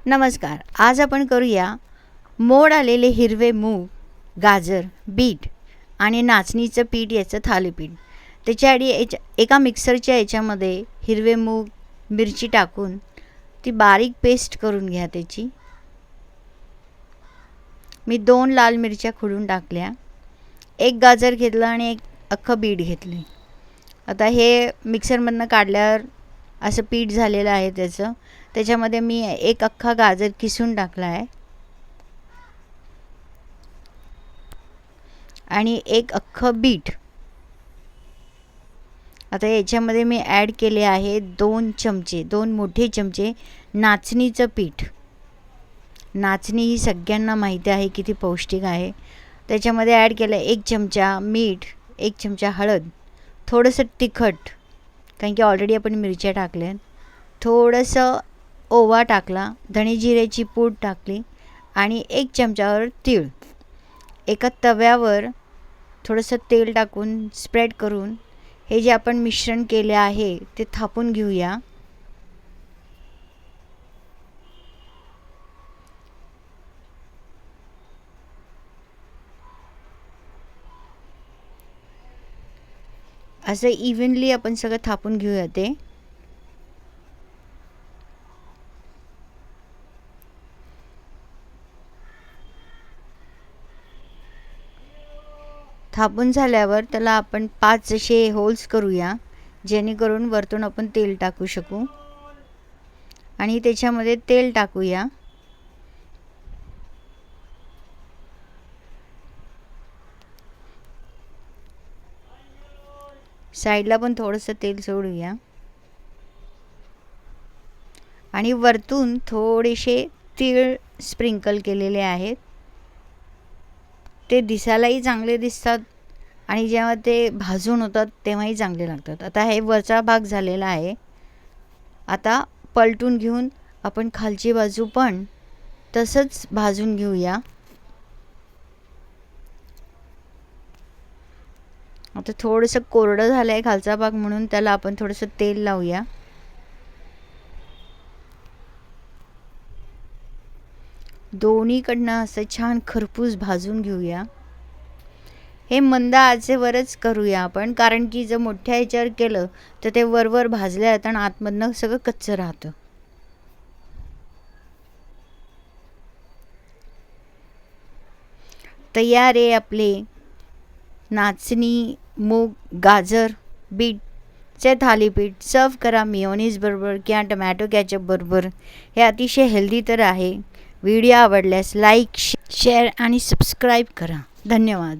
नमस्कार. आज आपण करूया मोड आलेले हिरवे मूग, गाजर, बीट आणि नाचणीचं पीठ याचं थालीपीठ. त्याच्यासाठी एका मिक्सरच्या याच्यामध्ये हिरवे मूग, मिरची टाकून ती बारीक पेस्ट करून घ्या त्याची. मी 2 लाल मिरच्या खोडून टाकल्या, 1 गाजर घेतलं आणि 1 अख्खं बीट घेतले. आता हे मिक्सरमधनं काढल्यावर असं पीठ झालेलं आहे त्याच्यामध्ये मी 1 अख्खा गाजर किसून टाकला आहे आणि 1 अख्खं बीट. आता याच्यामध्ये मी ॲड केले आहे 2 मोठे चमचे नाचणीचं पीठ. नाचणी ही सगळ्यांना माहिती आहे किती पौष्टिक आहे. त्याच्यामध्ये ॲड केलं 1 चमचा मीठ, 1 चमचा हळद, थोडंसं तिखट कारण की ऑलरेडी आपण मिरच्या टाकल्या, थोडंसं ओवा टाकला, धणे जिऱ्याची पूड टाकली आणि 1 चमचावर तीळ. एका तव्यावर थोडंसं तेल टाकून स्प्रेड करून हे जे आपण मिश्रण केले आहे ते थापून घेऊया. असं इव्हनली आपण सगळं थापून घेऊया. ते थापून झाल्यावर त्याला आपण 5 असे होल्स करूया जेणेकरून वरतून आपण तेल टाकू शकू. आणि त्याच्यामध्ये तेल टाकूया. साईडला पण थोडंसं तेल सोडूया आणि वरतून थोडेसे तीळ स्प्रिंकल केलेले आहेत. ते दिसायलाही चांगले दिसतात आणि जेव्हा ते भाजून होतात तेव्हाही चांगले लागतात. आता हे वरचा भाग झालेला आहे. आता पलटून घेऊन आपण खालची बाजू पण तसंच भाजून घेऊया. आता थोडंसं कोरडं झालं आहे खालचा भाग म्हणून त्याला आपण थोडंसं तेल लावूया. दोन्हीकडनं असं छान खरपूस भाजून घेऊया. हे मंद आचेवरच करूया आपण, कारण की जर मोठ्या ह्याच्यावर केलं तर ते वरवर भाजल्या जातं आणि आतमधनं सगळं कच्चं राहतं. तयार आहे आपले नाचणी, मूग, गाजर, बीटचे थालीपीठ. सर्व करा मेयोनीज बरोबर किंवा टमॅटो कॅचअप बरोबर. हे अतिशय हेल्दी तर आहे. व्हिडिओ आवडल्यास लाईक, शेअर आणि सबस्क्राईब करा. धन्यवाद.